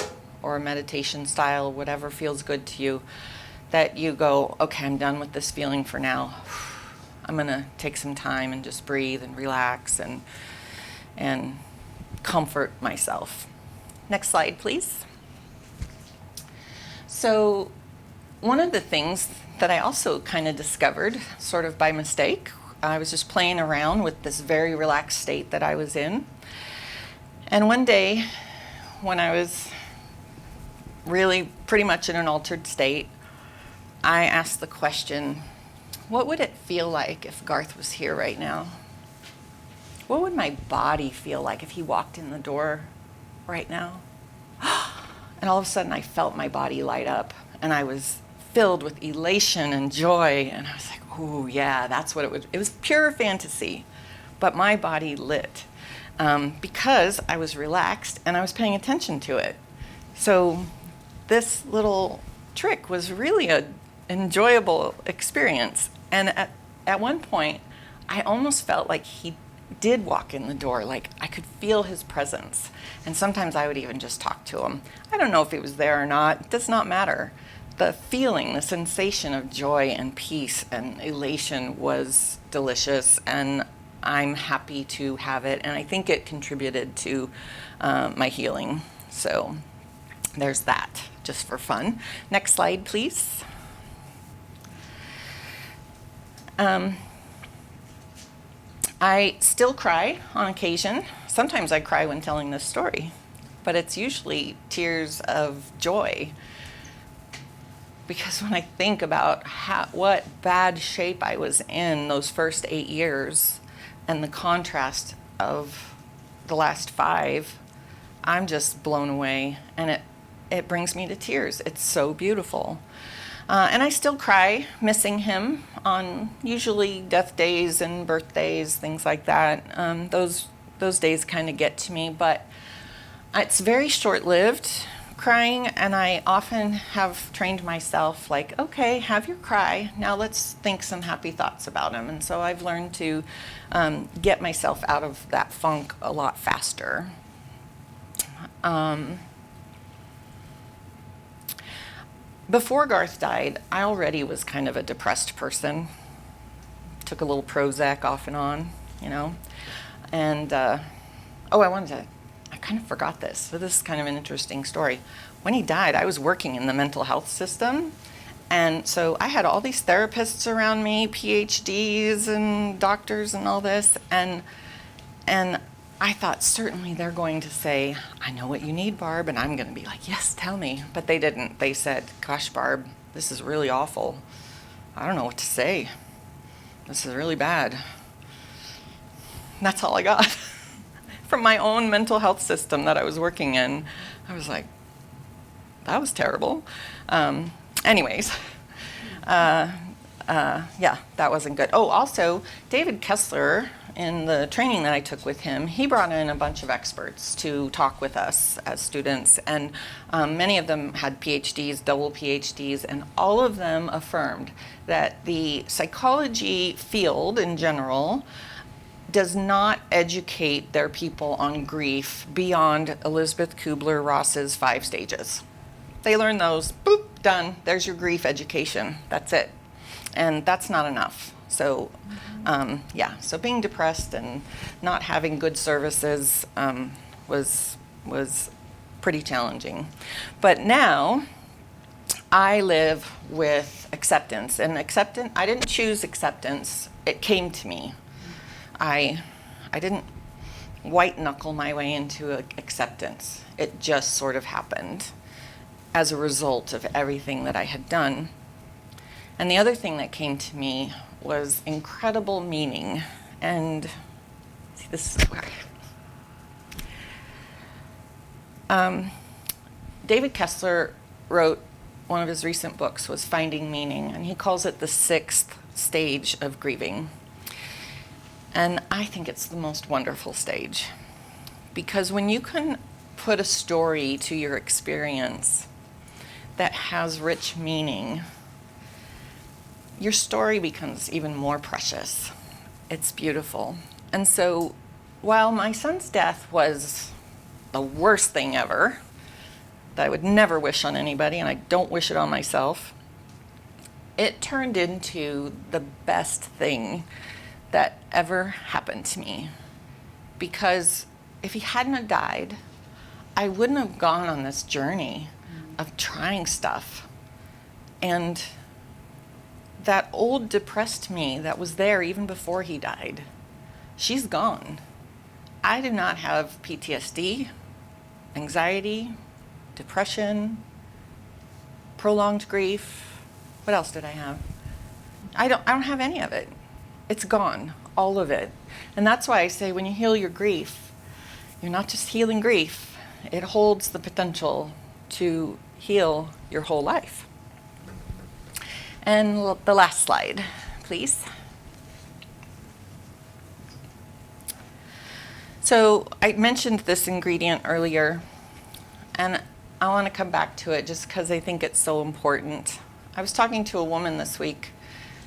or a meditation style, whatever feels good to you, that you go, okay, I'm done with this feeling for now. I'm going to take some time and just breathe and relax and comfort myself. Next slide, please. So one of the things that I also kind of discovered, sort of by mistake, I was just playing around with this very relaxed state that I was in. And one day, when I was really pretty much in an altered state, I asked the question, what would it feel like if Garth was here right now? What would my body feel like if he walked in the door right now? And all of a sudden I felt my body light up and I was filled with elation and joy. And I was like, oh yeah, that's what it was pure fantasy, but my body lit because I was relaxed and I was paying attention to it. So this little trick was really an enjoyable experience. And at one point, I almost felt like he did walk in the door, like I could feel his presence. And sometimes I would even just talk to him. I don't know if he was there or not. It does not matter. The feeling, the sensation of joy and peace and elation was delicious, and I'm happy to have it. And I think it contributed to my healing. So there's that, just for fun. Next slide, please. I still cry on occasion. Sometimes I cry when telling this story, but it's usually tears of joy. Because when I think about what bad shape I was in those first 8 years and the contrast of the last 5, I'm just blown away, and it brings me to tears. It's so beautiful. And I still cry missing him on usually death days and birthdays, things like that. Those days kind of get to me, but it's very short-lived crying, and I often have trained myself like, okay, have your cry. Now let's think some happy thoughts about him. And so I've learned to get myself out of that funk a lot faster. Before Garth died, I already was kind of a depressed person. Took a little Prozac off and on, you know. And, I kind of forgot this. So this is kind of an interesting story. When he died, I was working in the mental health system. And so I had all these therapists around me, PhDs and doctors and all this. And I thought, certainly they're going to say, I know what you need, Barb. And I'm going to be like, yes, tell me. But they didn't. They said, gosh, Barb, this is really awful. I don't know what to say. This is really bad. And that's all I got from my own mental health system that I was working in. I was like, that was terrible. Anyways, yeah, that wasn't good. Oh, also, David Kessler, in the training that I took with him, he brought in a bunch of experts to talk with us as students, and many of them had PhDs, double PhDs, and all of them affirmed that the psychology field in general does not educate their people on grief beyond Elizabeth Kubler-Ross's 5 stages. They learn those, boop, done, there's your grief education, that's it. And that's not enough. So, yeah, so being depressed and not having good services was pretty challenging. But now I live with acceptance, and I didn't choose acceptance, it came to me. I didn't white knuckle my way into acceptance. It just sort of happened as a result of everything that I had done. And the other thing that came to me was incredible meaning. And see, this is where David Kessler wrote one of his recent books was Finding Meaning, and he calls it the 6th stage of grieving. And I think it's the most wonderful stage, because when you can put a story to your experience that has rich meaning, your story becomes even more precious. It's beautiful. And so while my son's death was the worst thing ever, that I would never wish on anybody, and I don't wish it on myself, it turned into the best thing that ever happened to me. Because if he hadn't have died, I wouldn't have gone on this journey of trying stuff. And that old depressed me that was there even before he died, she's gone. I do not have PTSD, anxiety, depression, prolonged grief. What else did I have? I don't have any of it. It's gone, all of it. And that's why I say when you heal your grief, you're not just healing grief, it holds the potential to heal your whole life. And the last slide, please. So I mentioned this ingredient earlier, and I want to come back to it just because I think it's so important. I was talking to a woman this week.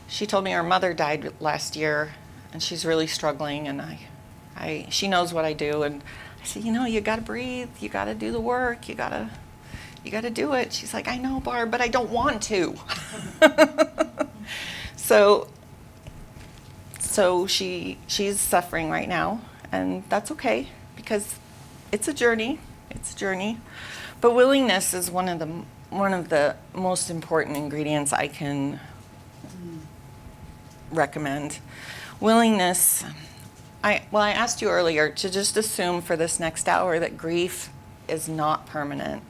She told me her mother died last year, and she's really struggling, and she knows what I do, and I said, you got to breathe, you got to do the work, you got to do it. She's like, I know, Barb, but I don't want to. So she's suffering right now, and that's okay, because it's a journey. But willingness is one of the most important ingredients I can recommend. Willingness. I asked you earlier to just assume for this next hour that grief is not permanent.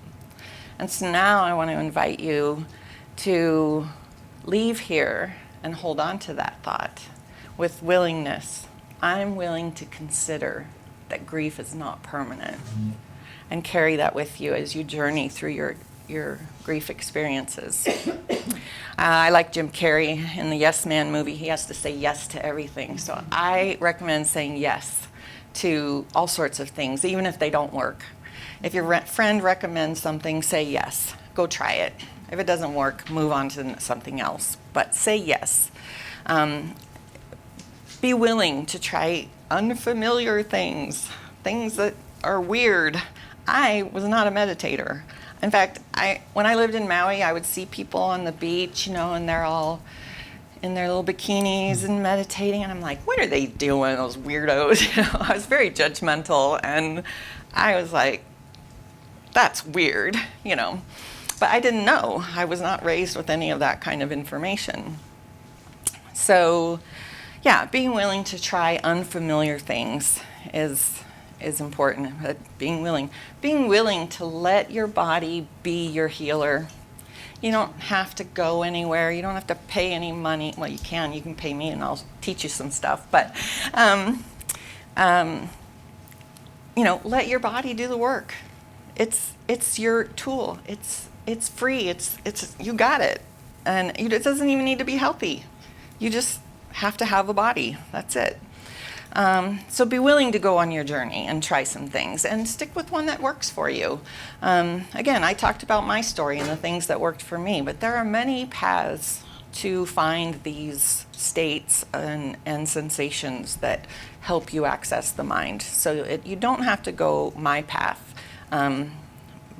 And so now I want to invite you to leave here and hold on to that thought with willingness. I'm willing to consider that grief is not permanent, and carry that with you as you journey through your grief experiences. I like Jim Carrey in the Yes Man movie. He has to say yes to everything. So I recommend saying yes to all sorts of things, even if they don't work. If your friend recommends something, say yes. Go try it. If it doesn't work, move on to something else. But say yes. Be willing to try unfamiliar things that are weird. I was not a meditator. In fact, when I lived in Maui, I would see people on the beach, and they're all in their little bikinis and meditating, and I'm like, what are they doing, those weirdos? I was very judgmental, and I was like, that's weird, But I didn't know. I was not raised with any of that kind of information. So, yeah, being willing to try unfamiliar things is important. But being willing to let your body be your healer. You don't have to go anywhere. You don't have to pay any money. Well, you can pay me and I'll teach you some stuff. But, let your body do the work. It's your tool. It's free. It's you got it. And it doesn't even need to be healthy. You just have to have a body. That's it. So be willing to go on your journey and try some things and stick with one that works for you. Again, I talked about my story and the things that worked for me, but there are many paths to find these states and sensations that help you access the mind. So you don't have to go my path,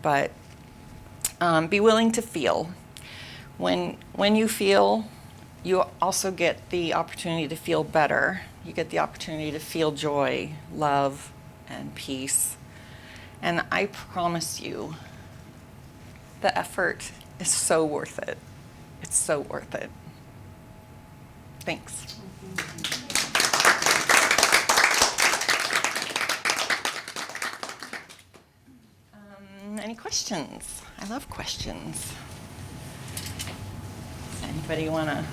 but be willing to feel. When you feel, you also get the opportunity to feel better. You get the opportunity to feel joy, love, and peace. And I promise you, the effort is so worth it. It's so worth it. Thanks. Any questions? I love questions. Does anybody want to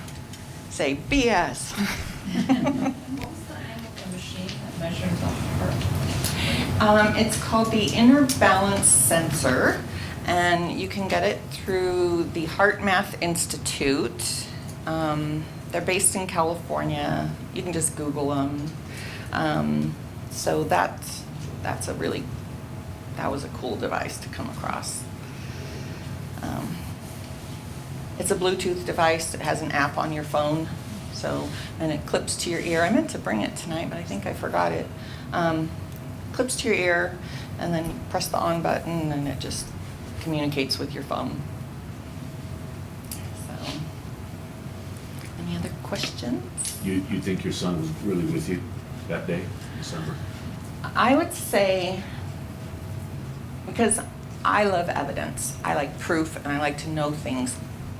say BS? What was the name of the machine that measures the heart? It's called the Inner Balance Sensor, And you can get it through the Heart Math Institute. They're based in California. You can just Google them. So that was a cool device to come across. It's a Bluetooth device. It has an app on your phone, and it clips to your ear. I meant to bring it tonight, but I think I forgot it. Clips to your ear, and then you press the on button, and it just communicates with your phone. So, any other questions? You think your son was really with you that day, December? I would say, because I love evidence, I like proof, and I like to know things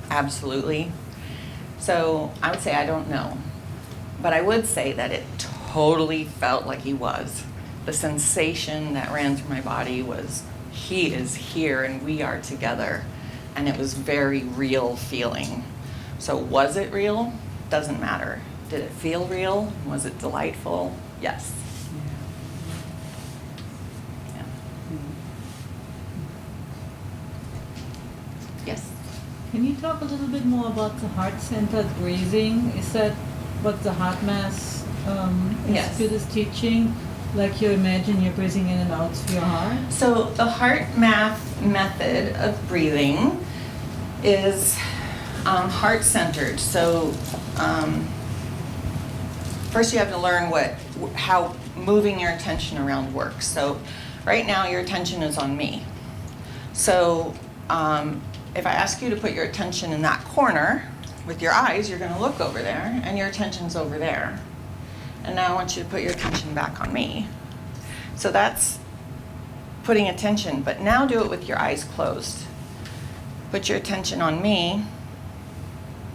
absolutely. So I would say I don't know. But I would say that it totally felt like he was. The sensation that ran through my body was, he is here and we are together. And it was very real feeling. So was it real? Doesn't matter. Did it feel real? Was it delightful? Yes. Yeah. Yes. Can you talk a little bit more about the heart-centered breathing? Is that what the Heart Math Yes. Institute is teaching? Like you imagine you're breathing in and out through your heart? So the Heart Math method of breathing is heart-centered. So first you have to learn how moving your attention around works. So right now your attention is on me. So if I ask you to put your attention in that corner with your eyes, you're going to look over there, and your attention's over there. And now I want you to put your attention back on me. So that's putting attention, but now do it with your eyes closed. Put your attention on me.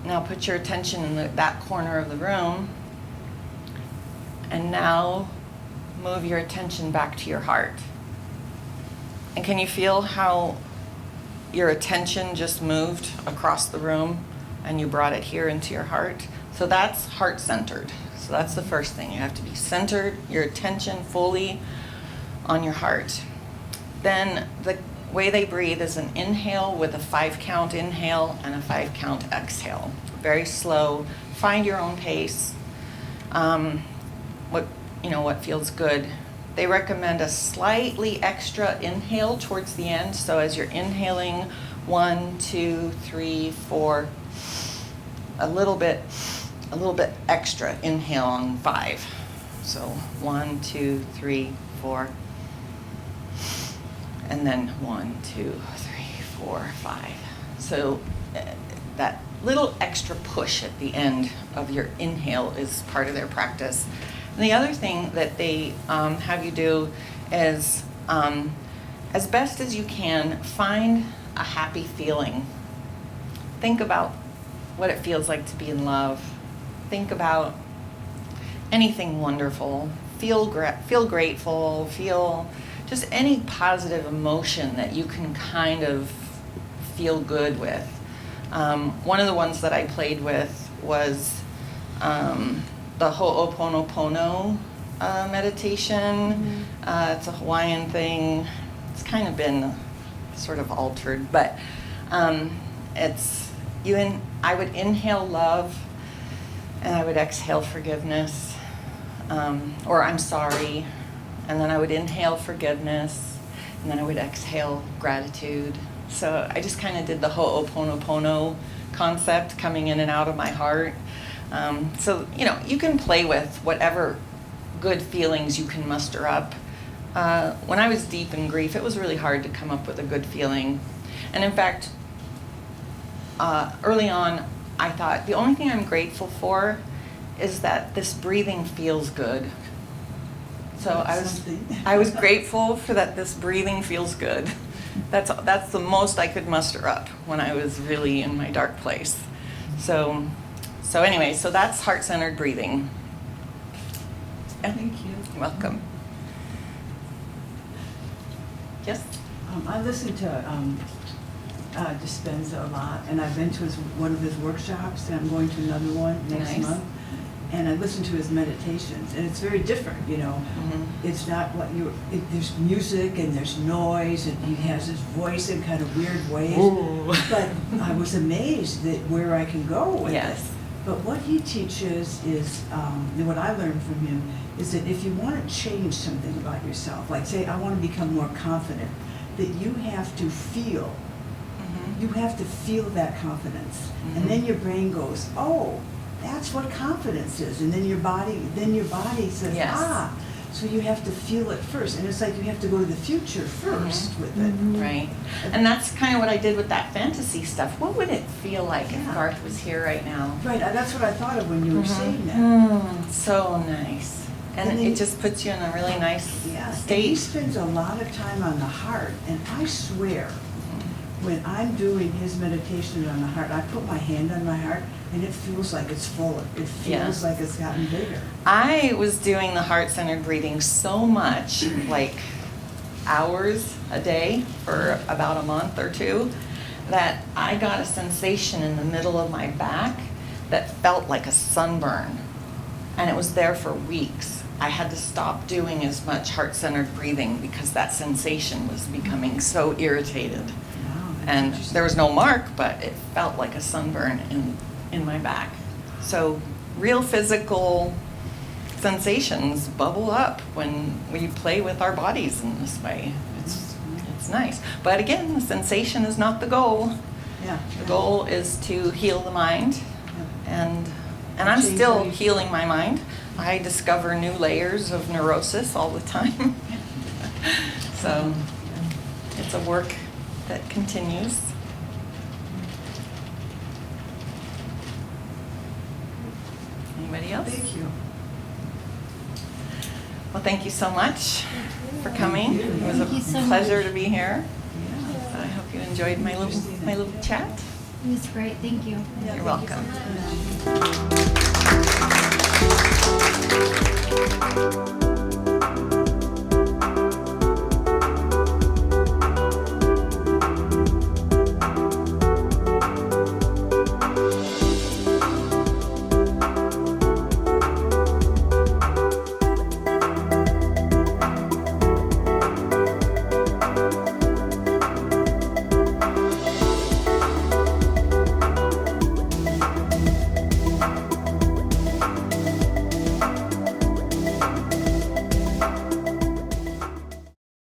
Now put your attention in that corner of the room. And now move your attention back to your heart. And can you feel how your attention just moved across the room and you brought it here into your heart? So that's heart-centered. So that's the first thing. You have to be centered, your attention fully on your heart. Then the way they breathe is an inhale with a 5-count inhale and a 5-count exhale. Very slow. Find your own pace. What feels good. They recommend a slightly extra inhale towards the end. So as you're inhaling, 1, 2, 3, 4, a little bit extra inhale on 5. So 1, 2, 3, 4, and then 1, 2, 3, 4, 5. So that little extra push at the end of your inhale is part of their practice. And the other thing that they have you do is, as best as you can, find a happy feeling. Think about what it feels like to be in love. Think about anything wonderful. Feel grateful. Feel just any positive emotion that you can kind of feel good with. One of the ones that I played with was the Ho'oponopono meditation. It's a Hawaiian thing. It's kind of been sort of altered, but I would inhale love, and I would exhale forgiveness, or I'm sorry, and then I would inhale forgiveness, and then I would exhale gratitude. So I just kind of did the Ho'oponopono concept coming in and out of my heart. So, you can play with whatever good feelings you can muster up. When I was deep in grief, it was really hard to come up with a good feeling. And in fact, early on, I thought, the only thing I'm grateful for is that this breathing feels good. So I was grateful for that this breathing feels good. That's the most I could muster up when I was really in my dark place. So anyway, so that's heart-centered breathing. Thank you. You're welcome. Yes? I listen to Dispenza a lot, and I've been to one of his workshops, and I'm going to another one next Nice. month. and I listen to his meditations, and it's very different, you know. It's not what there's music and there's noise, and he has his voice in kind of weird ways. Ooh. But I was amazed at where I can go with Yes. it. But what he teaches is, what I learned from him, is that if you want to change something about yourself, like say, I want to become more confident, that you have to feel. You have to feel that confidence. And then your brain goes, oh, that's what confidence is. And then your body says, Yes. ah. So you have to feel it first. And it's like you have to go to the future first with it. Right. And that's kind of what I did with that fantasy stuff. What would it feel like if Yeah. Garth was here right now? Right, that's what I thought of when you were saying that. So nice. And And then it just puts you in a really nice Yeah, and he state. spends a lot of time on the heart, and I swear, when I'm doing his meditation on the heart, I put my hand on my heart, and it feels like it's fuller. It feels Yeah. like it's gotten bigger. I was doing the heart-centered breathing so much, like hours a day for about a month or two, that I got a sensation in the middle of my back that felt like a sunburn. And it was there for weeks. I had to stop doing as much heart-centered breathing because that sensation was becoming so irritated. Wow, that's And interesting. there was no mark, but it felt like a sunburn in my back. So real physical sensations bubble up when we play with our bodies in this way. It's nice. But again, the sensation is not the goal. Yeah. The goal is to heal the mind, and I'm Change still how you- healing my mind. I discover new layers of neurosis all the time. So it's a work that continues. Anybody else? Thank you. Well, thank you so much for coming. Thank you. It was a Thank you so pleasure much. to be here. Yeah. I hope you enjoyed my little chat. It was great, thank you. Yeah, You're thank you so welcome. much.